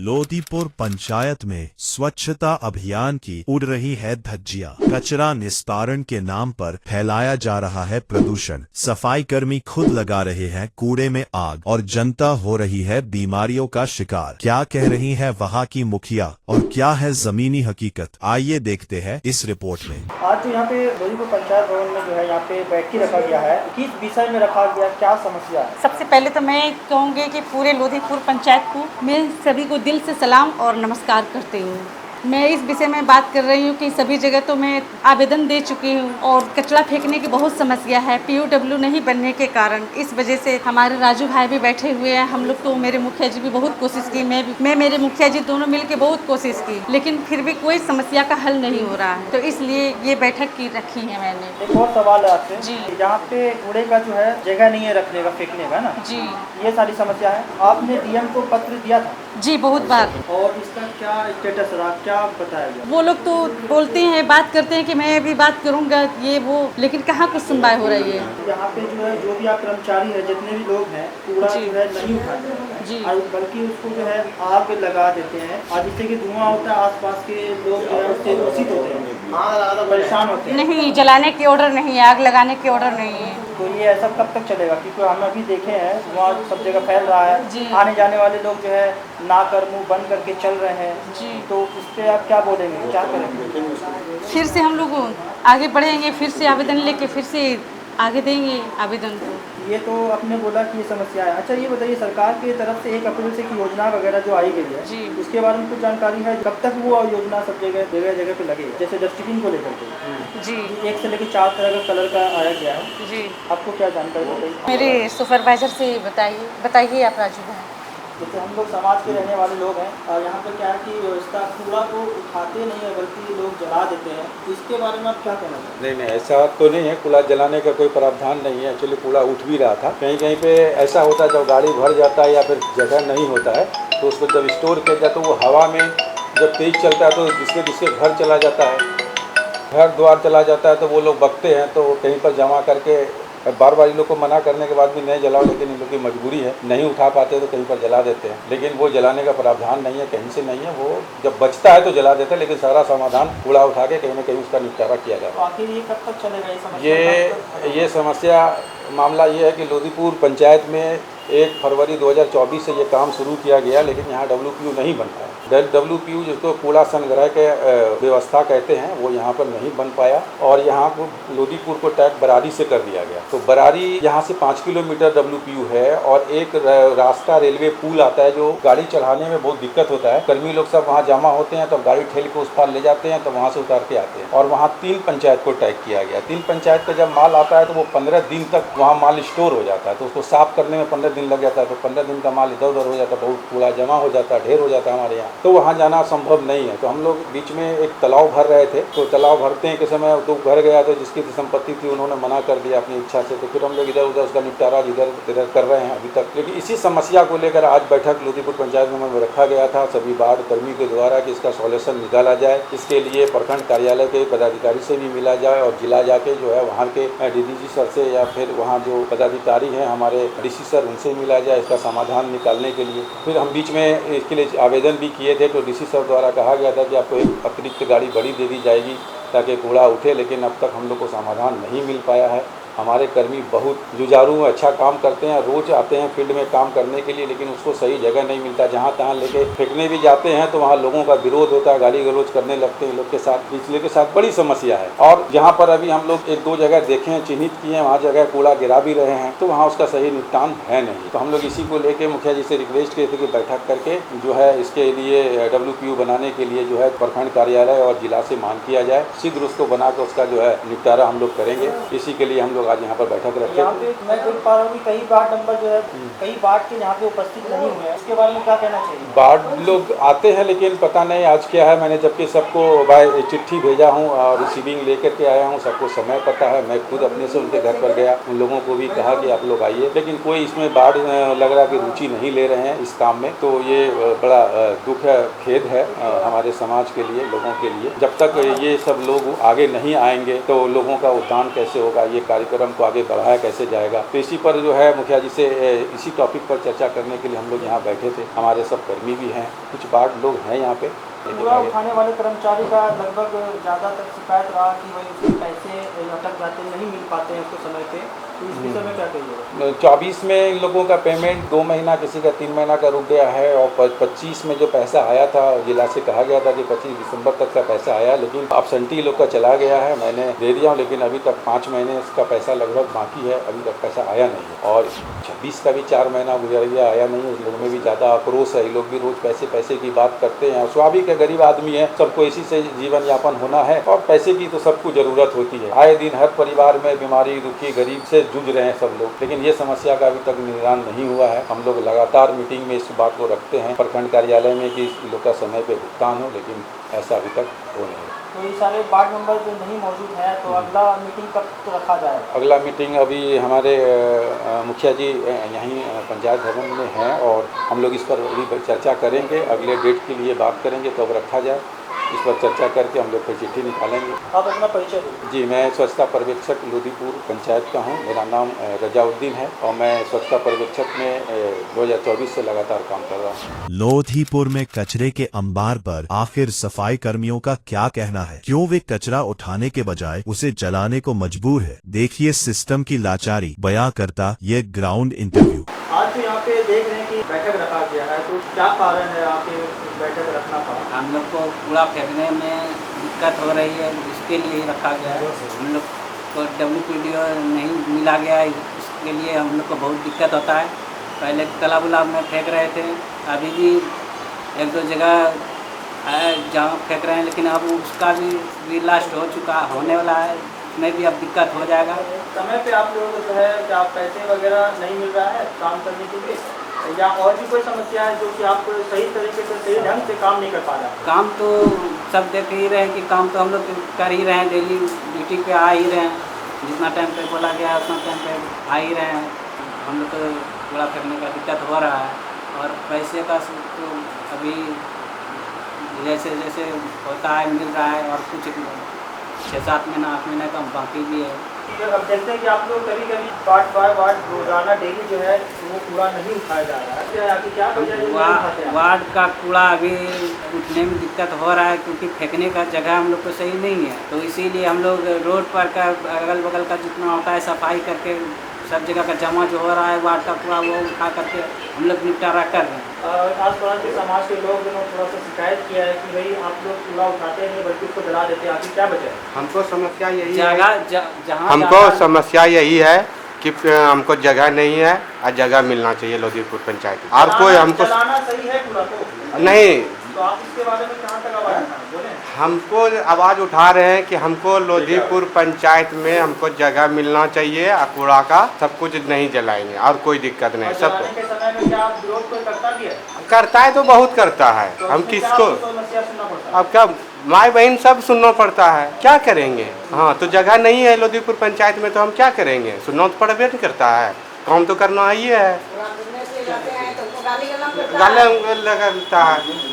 लोदीपुर पंचायत में स्वच्छता अभियान की उड़ रही है धज्जियां। कचरा निस्तारण के नाम पर फैलाया जा रहा है प्रदूषण। सफाई कर्मी खुद लगा रहे हैं कूड़े में आग और जनता हो रही है बीमारियों का शिकार। क्या कह रही है वहां की मुखिया और क्या है जमीनी हकीकत, आइए देखते हैं इस रिपोर्ट में। आज जो यहाँ पे लोदीपुर पंचायत भवन में जो है यहाँ पे बैठकी रखा गया है, किस विषय में रखा गया, क्या समस्या है? सबसे पहले तो मैं कहूँगी कि पूरे लोदीपुर पंचायत को मैं सभी को दिल से सलाम और नमस्कार करती हूँ। मैं इस विषय में बात कर रही हूँ कि सभी जगह तो मैं आवेदन दे चुकी हूँ और कचरा फेंकने की बहुत समस्या है। पीओडब्ल्यू नहीं बनने के कारण इस वजह से हमारे राजू भाई भी बैठे हुए हैं। हम लोग तो मेरे मुखिया जी भी बहुत कोशिश की, मैं मेरे मुखिया जी दोनों मिलकर बहुत कोशिश की, लेकिन फिर भी कोई समस्या का हल नहीं हो रहा है। तो इसलिए ये बैठक की रखी है मैंने। एक और सवाल है आपसे जी। यहाँ पे कूड़े का जो है जगह नहीं है रखने का, फेंकने का ना जी ये सारी समस्या है। आपने डीएम को पत्र दिया था जी, बहुत बार। और इसका क्या स्टेटस रहा, क्या बताया गया? वो लोग तो बोलते हैं, बात करते हैं कि मैं अभी बात करूंगा ये वो, लेकिन कहाँ कुछ सुनवाई हो रही है। यहाँ पे जो है जो भी आप कर्मचारी है, जितने भी लोग हैं, कूड़ा जी। जो है नहीं उठाते हैं जी। और बल्कि उसको जो है आग लगा देते हैं और जिससे कि धुआं होता है, आसपास के लोग जो है उससे दूषित होते हैं, परेशान होते हैं। नहीं, जलाने की ऑर्डर नहीं है, आग लगाने की ऑर्डर नहीं है। तो ये ऐसा कब तक चलेगा? क्योंकि हम अभी देखे हैं वहाँ सब जगह फैल रहा जी। है, आने जाने वाले लोग जो है नाक और मुंह बंद करके चल रहे हैं। जी। तो इस पे आप क्या बोलेंगे, क्या करेंगे? फिर से हम लोग आगे बढ़ेंगे, फिर से आवेदन लेके फिर से आगे देंगे आवेदन को। ये तो आपने बोला कि ये समस्या है। अच्छा, ये बताइए, सरकार की तरफ से 1 अप्रैल से की योजना वगैरह जो आई गई है, जी। उसके बारे में कुछ जानकारी है? कब तक वो योजना सब जगह जगह जगह पे लगेगी? जैसे डस्टबिन को लेकर के जी 1 से लेकर 4 तरह का कलर का आया गया है, जी। आपको क्या जानकारी बताइए? मेरे सुपरवाइजर से बताइए आप राजू भाई। जैसे हम लोग समाज के रहने वाले लोग हैं और यहाँ पे क्या है कि व्यवस्था कूड़ा को उठाते नहीं है बल्कि लोग जला देते हैं, इसके बारे में आप क्या कहना चाहते हैं? नहीं, ऐसा तो नहीं है, कूड़ा जलाने का कोई प्रावधान नहीं है। एक्चुअली कूड़ा उठ भी रहा था। कहीं कहीं पे ऐसा होता है जब गाड़ी भर जाता है या फिर जगह नहीं होता है तो उसको जब स्टोर किया जाता है तो वो हवा में जब तेज चलता है तो जिसके घर चला जाता है, घर द्वार चला जाता है, तो वो लोग बकते हैं तो कहीं पर जमा करके बार बार इन लोग को मना करने के बाद भी नहीं जलाओ, लेकिन इन लोग की मजबूरी है, नहीं उठा पाते तो कहीं पर जला देते हैं। लेकिन वो जलाने का प्रावधान नहीं है, कहीं से नहीं है। वो जब बचता है तो जला देते हैं, लेकिन सारा समाधान कूड़ा उठा के कहीं ना कहीं उसका निपटारा किया जाता तो आखिर ये कब तक चलेगा ये समस्या? ये समस्या मामला ये है कि लोदीपुर पंचायत में 1 फरवरी 2024 से ये काम शुरू किया गया, लेकिन यहाँ WPU नहीं बन पाया। WPU जिसको कूड़ा संग्रह के व्यवस्था कहते हैं, वो यहाँ पर नहीं बन पाया और यहाँ को लोदीपुर को टैग बरारी से कर दिया गया। तो बरारी यहाँ से 5 किलोमीटर WPU है और एक रास्ता रेलवे पुल आता है जो गाड़ी चढ़ाने में बहुत दिक्कत होता है। कर्मी लोग सब वहाँ जमा होते हैं तो गाड़ी ठेल के उस पार ले जाते हैं, तो वहाँ से उतार के आते हैं। और वहाँ 3 पंचायत को टैग किया गया। 3 पंचायत का जब माल आता है तो वो 15 दिन तक वहाँ माल स्टोर हो जाता है, तो उसको साफ करने में 15 दिन लग जाता है। तो 15 दिन का माल इधर उधर हो जाता है, बहुत कूड़ा जमा हो जाता है, ढेर हो जाता है हमारे यहाँ, तो वहाँ जाना संभव नहीं है। तो हम लोग बीच में एक तालाब भर रहे थे, तो तालाब भरते के समय तो घर गया तो जिसकी संपत्ति थी उन्होंने मना कर दिया अपनी इच्छा से, तो फिर हम लोग इधर उधर उसका निपटारा इधर उधर कर रहे हैं अभी तक। लेकिन इसी समस्या को लेकर आज बैठक लोदीपुर पंचायत में रखा गया था सभी वार्ड कर्मी के द्वारा कि इसका सॉल्यूशन निकाला जाए। इसके लिए प्रखंड कार्यालय के पदाधिकारी से भी मिला जाए और जिला जाके जो है वहाँ के DDG सर से या फिर वहाँ जो पदाधिकारी हैं हमारे DC सर, उनसे मिला जाए इसका समाधान निकालने के लिए। फिर हम बीच में इसके लिए आवेदन भी किए थे, तो DC सर द्वारा कहा गया था कि आपको एक अतिरिक्त गाड़ी बड़ी दे दी जाएगी ताकि कूड़ा उठे, लेकिन अब तक हम लोग को समाधान नहीं मिल पाया है। हमारे कर्मी बहुत जुझारू अच्छा काम करते हैं, रोज आते हैं फील्ड में काम करने के लिए, लेकिन उसको सही जगह नहीं मिलता। जहाँ तहाँ लेके फेंकने भी जाते हैं तो वहाँ लोगों का विरोध होता है, गाली गलौज करने लगते हैं लोग के साथ, पिछले के साथ बड़ी समस्या है। और जहाँ पर अभी हम लोग 1-2 जगह देखे हैं, चिन्हित किए हैं, वहाँ जगह कूड़ा गिरा भी रहे हैं, तो वहाँ उसका सही निपटान है नहीं। तो हम लोग इसी को लेके मुखिया जी से रिक्वेस्ट किए थे कि बैठक करके जो है इसके लिए WPU बनाने के लिए जो है प्रखंड कार्यालय और जिला से मांग किया जाए, शीघ्र उसको बनाकर उसका जो है निपटारा हम लोग करेंगे। इसी के लिए हम लोग आज यहाँ पर बैठक रखे। यहाँ पे मैं देख पा रहा हूँ कि कई वार्ड नंबर जो है कई वार्ड के यहाँ पे उपस्थित नहीं हुए हैं, इसके बारे में क्या कहना चाहिए? वार्ड लोग आते हैं लेकिन पता नहीं आज क्या है। मैंने जबकि सबको बाय चिट्ठी भेजा हूँ और रिसीविंग लेकर के आया हूँ, सबको समय पता है। मैं खुद अपने से उनके घर पर गया, उन लोगों को भी कहा कि आप लोग आइए, लेकिन कोई इसमें वार्ड लग रहा है कि रुचि नहीं ले रहे हैं इस काम में। तो ये बड़ा दुख है, खेद है हमारे समाज के लिए, लोगों के लिए। जब तक ये सब लोग आगे नहीं आएंगे तो लोगों का उत्थान कैसे होगा? ये कार्यक्रम कार्यक्रम को आगे बढ़ाया कैसे जाएगा। तो इसी पर जो है मुखिया जी से इसी टॉपिक पर चर्चा करने के लिए हम लोग यहाँ बैठे थे। हमारे सब कर्मी भी हैं, कुछ वार्ड लोग हैं यहाँ पे। कूड़ा उठाने वाले कर्मचारी का लगभग ज़्यादातर शिकायत रहा कि भाई उसके पैसे अटक जाते, नहीं मिल पाते हैं उसको समय पे, तो इस विषय में क्या कहिएगा? 24 में इन लोगों का पेमेंट 2 महीना, किसी का 3 महीना का रुक गया है, और 25 में जो पैसा आया था जिला से कहा गया था कि 25 दिसंबर तक का पैसा आया, लेकिन अब्सेंटी लोग का चला गया है। मैंने दे दिया हूँ, लेकिन अभी तक 5 महीने इसका पैसा लगभग बाकी है, अभी तक पैसा आया नहीं है। और 26 का भी 4 महीना गुजर गया, आया नहीं है। इस लोगों में भी ज़्यादा आक्रोश है, ये लोग भी रोज़ पैसे पैसे की बात करते हैं। स्वाभाविक है, गरीब आदमी है, सबको इसी से जीवन यापन होना है, और पैसे की तो सबको ज़रूरत होती है। आए दिन हर परिवार में बीमारी, दुखी, गरीब से जूझ रहे हैं सब लोग, लेकिन ये समस्या का अभी तक निदान नहीं हुआ है। हम लोग लगातार मीटिंग में इस बात को रखते हैं प्रखंड कार्यालय में कि इस लोग का समय पे भुगतान हो, लेकिन ऐसा अभी तक हो नहीं है। तो ये सारे वार्ड मेंबर जो नहीं मौजूद हैं, तो अगला मीटिंग कब तो रखा जाएगा? अगला मीटिंग अभी हमारे मुखिया जी यहीं पंचायत भवन में हैं, और हम लोग इस पर अभी चर्चा करेंगे, अगले डेट के लिए बात करेंगे कब रखा जाए। इस पर चर्चा करके हम लोग फिर चिट्ठी निकालेंगे। आप अपना परिचय दीजिए। जी, मैं स्वच्छता पर्यवेक्षक लोधीपुर पंचायत का हूँ। मेरा नाम रजाउद्दीन है, और मैं स्वच्छता पर्यवेक्षक में 2024 से लगातार काम कर रहा हूँ। लोधीपुर में कचरे के अंबार पर आखिर सफाई कर्मियों का क्या कहना है? क्यों वे कचरा उठाने के बजाय उसे जलाने को मजबूर है? देखिए सिस्टम की लाचारी बयां करता ये ग्राउंड इंटरव्यू। आज तो यहाँ पे देख रहे हैं कि बैठक रखा गया है, तो क्या कारण है आपके बैठक रखना पड़ा? हम लोग को कूड़ा फेंकने में दिक्कत हो रही है, इसके लिए रखा गया है। हम लोग को WPDO नहीं मिला गया है, इसके लिए हम लोग को बहुत दिक्कत होता है। पहले तालाब उलाब में फेंक रहे थे, अभी भी 1-2 जगह है जहाँ फेंक रहे हैं, लेकिन अब उसका भी लास्ट हो चुका, होने वाला है, उसमें भी अब दिक्कत हो जाएगा। समय पे आप लोगों को जो है क्या पैसे वगैरह नहीं मिल रहा है काम करने के लिए, या और भी कोई समस्या है जो कि आप सही तरीके से, सही ढंग से काम नहीं कर पा रहा? काम तो सब देख ही रहे हैं कि काम तो हम लोग कर ही रहे हैं, डेली ड्यूटी पे आ ही रहे हैं, जितना टाइम पे बोला गया उतना टाइम पे आ ही रहे हैं। हम लोग को कूड़ा फेंकने का दिक्कत हो रहा है, और पैसे का तो अभी जैसे जैसे होता है मिल रहा है, और कुछ 6-7 महीना 8 महीने का बाकी भी है। अब देखते हैं कि आप लोग कभी कभी वार्ड बाय वार्ड रोजाना डेली जो है वो कूड़ा नहीं उठाया जा रहा है, क्या वजह है? नहीं उठाते हैं? वार्ड का कूड़ा अभी उठने में दिक्कत हो रहा है, क्योंकि फेंकने का जगह हम लोग को सही नहीं है, तो इसीलिए हम लोग रोड पर का अगल बगल का जितना होता है सफाई करके सब जगह का जमा जो हो रहा है वार्ड का कूड़ा, वो उठा करके हम लोग निपटारा कर रहे हैं। आस पड़ोस के समाज के लोग ने थोड़ा सा शिकायत किया है कि भाई आप लोग कूड़ा उठाते नहीं बल्कि उसको जला देते हैं, आपकी क्या वजह है? हमको समस्या यही जगह है, जहाँ हमको समस्या यही है कि हमको जगह नहीं है, और जगह मिलना चाहिए लोधीपुर पंचायत में। और कोई हमको जलाना सही है कूड़ा को? नहीं, तो आप इसके बारे में कहाँ तक आवाज़ बोले? हमको आवाज़ उठा रहे हैं कि हमको लोधीपुर पंचायत में हमको जगह मिलना चाहिए, और कूड़ा का सब कुछ नहीं जलाएंगे, और कोई दिक्कत नहीं। सब जलाने के समय में क्या आप विरोध कोई करता भी है? करता है तो बहुत करता है, तो हम उसमें क्या किसको, आपको समस्या सुनना पड़ता है? अब क्या माई बहन सब सुनना पड़ता है, क्या करेंगे। हाँ, तो जगह नहीं है लोधीपुर पंचायत में, तो हम क्या करेंगे, सुनना तो पड़बे नहीं करता है, काम तो करना ही है, गाली लगता है।